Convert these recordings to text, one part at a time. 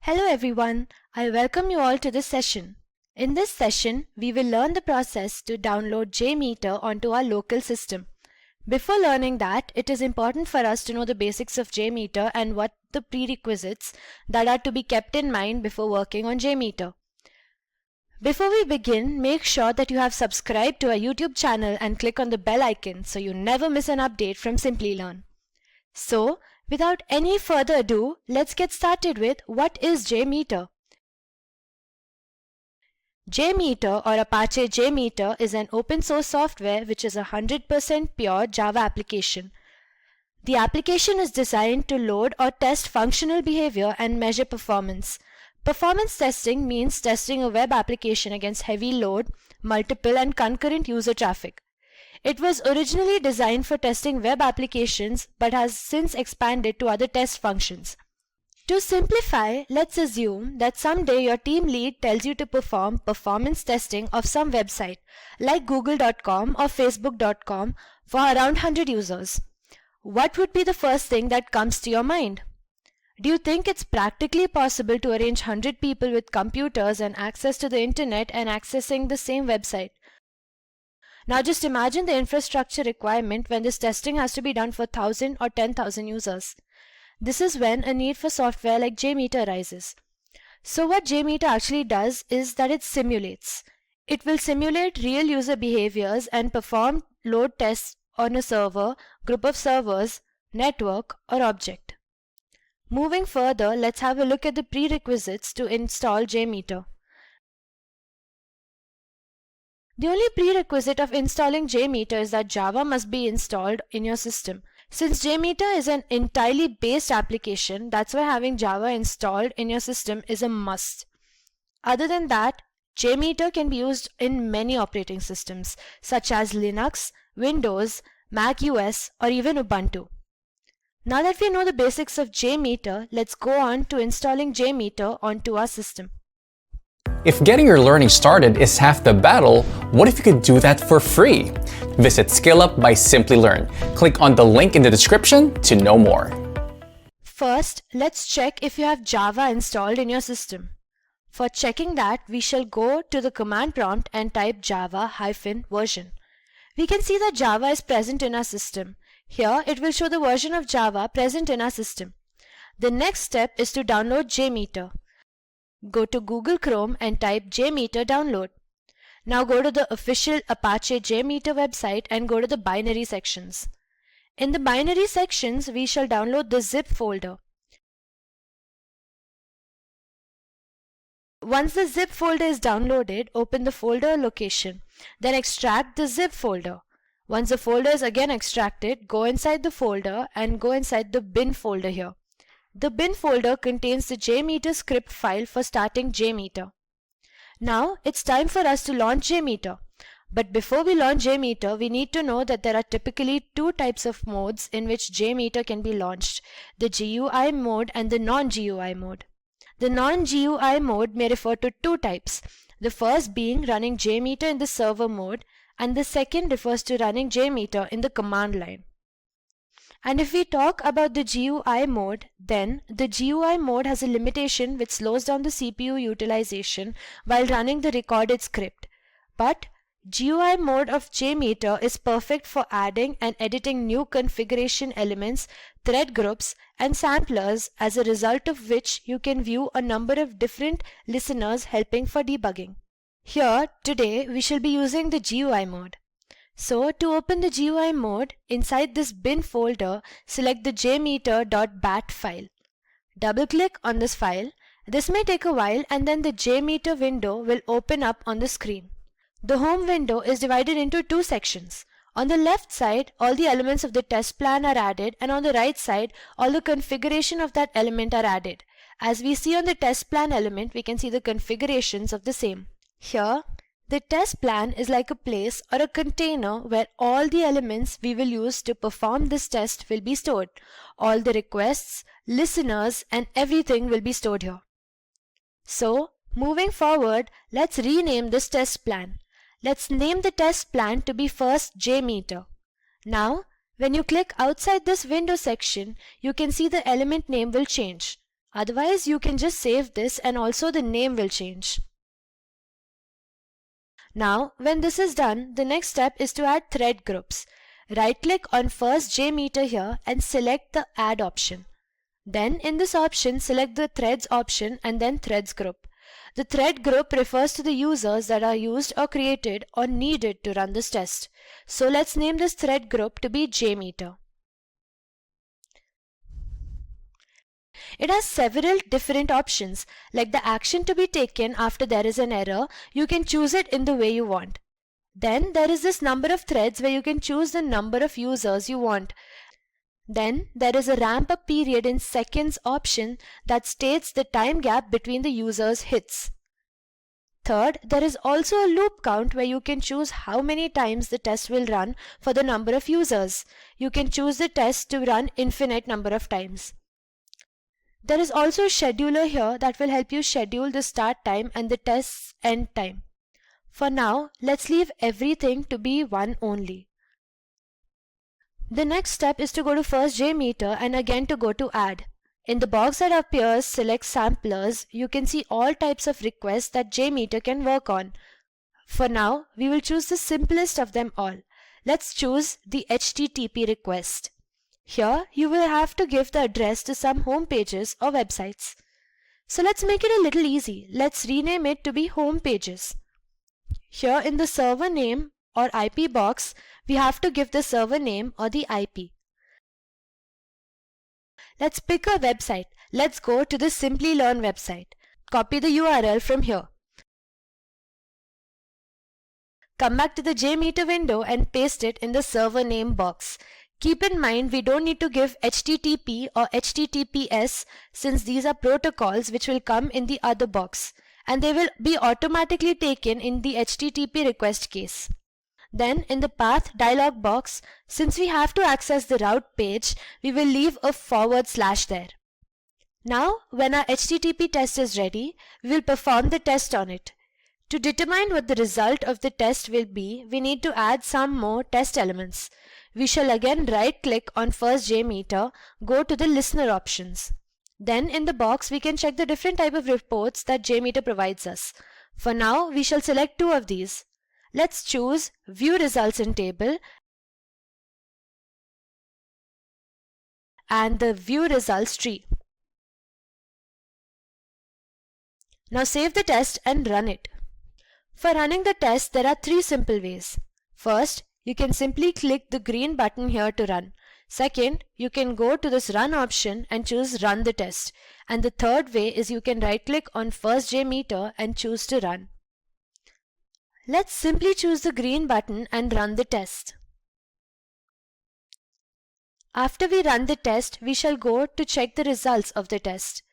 Hello everyone, I welcome you all to this session. In this session, we will learn the process to download JMeter onto our local system. Before learning that, it is important for us to know the basics of JMeter and what the prerequisites that are to be kept in mind before working on JMeter. Before we begin, make sure that you have subscribed to our YouTube channel and click on the bell icon so you never miss an update from Simplilearn. So, without any further ado, let's get started with what is JMeter. JMeter or Apache JMeter is an open source software which is a 100% pure Java application. The application is designed to load or test functional behavior and measure performance. Performance testing means testing a web application against heavy load, multiple and concurrent user traffic. It was originally designed for testing web applications but has since expanded to other test functions. To simplify, let's assume that someday your team lead tells you to perform performance testing of some website like google.com or facebook.com for around 100 users. What would be the first thing that comes to your mind? Do you think it's practically possible to arrange 100 people with computers and access to the internet and accessing the same website? Now just imagine the infrastructure requirement when this testing has to be done for 1,000 or 10,000 users. This is when a need for software like JMeter arises. So what JMeter actually does is that it simulates. It will simulate real user behaviors and perform load tests on a server, group of servers, network, or object. Moving further, let's have a look at the prerequisites to install JMeter. The only prerequisite of installing JMeter is that Java must be installed in your system. Since JMeter is an entirely based application, that's why having Java installed in your system is a must. Other than that, JMeter can be used in many operating systems such as Linux, Windows, Mac OS, or even Ubuntu. Now that we know the basics of JMeter, let's go on to installing JMeter onto our system. If getting your learning started is half the battle, what if you could do that for free? Visit SkillUp by Simplilearn. Click on the link in the description to know more. First, let's check if you have Java installed in your system. For checking that, we shall go to the command prompt and type java-version. We can see that Java is present in our system. Here, it will show the version of Java present in our system. The next step is to download JMeter. Go to Google Chrome and type JMeter download. Now go to the official Apache JMeter website and go to the binary sections. In the binary sections, we shall download the zip folder. Once the zip folder is downloaded, open the folder location. Then extract the zip folder. Once the folder is again extracted, go inside the folder and go inside the bin folder here. The bin folder contains the JMeter script file for starting JMeter. Now it's time for us to launch JMeter. But before we launch JMeter, we need to know that there are typically two types of modes in which JMeter can be launched: the GUI mode and the non-GUI mode. The non-GUI mode may refer to two types, the first being running JMeter in the server mode, and the second refers to running JMeter in the command line. And if we talk about the GUI mode, then the GUI mode has a limitation which slows down the CPU utilization while running the recorded script. But GUI mode of JMeter is perfect for adding and editing new configuration elements, thread groups, and samplers, as a result of which you can view a number of different listeners helping for debugging. Here, today, we shall be using the GUI mode. So, to open the GUI mode, inside this bin folder, select the jmeter.bat file. Double-click on this file. This may take a while and then the JMeter window will open up on the screen. The home window is divided into two sections. On the left side, all the elements of the test plan are added, and on the right side, all the configuration of that element are added. As we see on the test plan element, we can see the configurations of the same. Here, the test plan is like a place or a container where all the elements we will use to perform this test will be stored. All the requests, listeners, and everything will be stored here. So, moving forward, let's rename this test plan. Let's name the test plan to be first JMeter. Now, when you click outside this window section, you can see the element name will change. Otherwise, you can just save this and also the name will change. Now, when this is done, the next step is to add thread groups. Right-click on first JMeter here and select the Add option. Then in this option, select the Threads option and then Threads group. The thread group refers to the users that are used or created or needed to run this test. So let's name this thread group to be JMeter. It has several different options, like the action to be taken after there is an error. You can choose it in the way you want. Then there is this number of threads where you can choose the number of users you want. Then there is a ramp up period in seconds option that states the time gap between the users' hits. Third, there is also a loop count where you can choose how many times the test will run for the number of users. You can choose the test to run infinite number of times. There is also a scheduler here that will help you schedule the start time and the test's end time. For now, let's leave everything to be one only. The next step is to go to first JMeter and again to go to Add. In the box that appears, select Samplers. You can see all types of requests that JMeter can work on. For now, we will choose the simplest of them all. Let's choose the HTTP request. Here, you will have to give the address to some home pages or websites. So let's make it a little easy. Let's rename it to be Home Pages. Here in the server name or IP box, we have to give the server name or the IP. Let's pick a website. Let's go to the Simplilearn website. Copy the URL from here. Come back to the JMeter window and paste it in the server name box. Keep in mind we don't need to give HTTP or HTTPS since these are protocols which will come in the other box, and they will be automatically taken in the HTTP request case. Then in the path dialog box, since we have to access the route page, we will leave a / there. Now when our HTTP test is ready, we will perform the test on it. To determine what the result of the test will be, we need to add some more test elements. We shall again right-click on first JMeter, go to the listener options. Then in the box we can check the different type of reports that JMeter provides us. For now we shall select two of these. Let's choose View Results in Table and the View Results tree. Now save the test and run it. For running the test, there are three simple ways. First, you can simply click the green button here to run. Second, you can go to this Run option and choose Run the test. And the third way is you can right-click on first JMeter and choose to run. Let's simply choose the green button and run the test. After we run the test, we shall go to check the results of the test.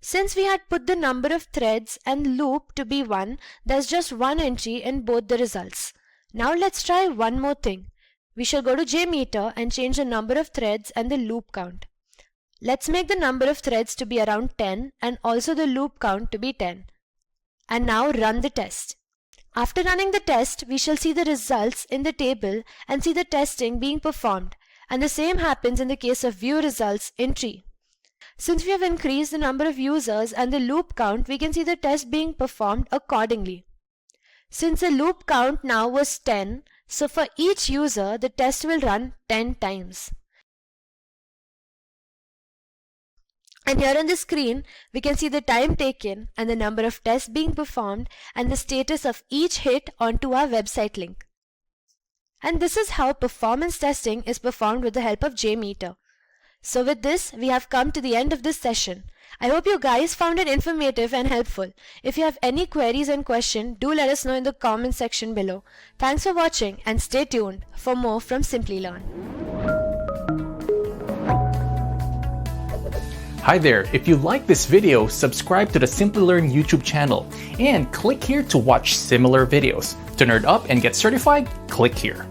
Since we had put the number of threads and loop to be 1, there's just one entry in both the results. Now let's try one more thing. We shall go to JMeter and change the number of threads and the loop count. Let's make the number of threads to be around 10 and also the loop count to be 10. And now run the test. After running the test, we shall see the results in the table and see the testing being performed. And the same happens in the case of View Results in tree. Since we have increased the number of users and the loop count, we can see the test being performed accordingly. Since the loop count now was 10, so for each user the test will run 10 times. And here on the screen, we can see the time taken and the number of tests being performed and the status of each hit onto our website link. And this is how performance testing is performed with the help of JMeter. So with this, we have come to the end of this session. I hope you guys found it informative and helpful. If you have any queries and questions, do let us know in the comment section below. Thanks for watching and stay tuned for more from Simplilearn. Hi there, if you like this video, subscribe to the Simplilearn YouTube channel and click here to watch similar videos. To nerd up and get certified, click here.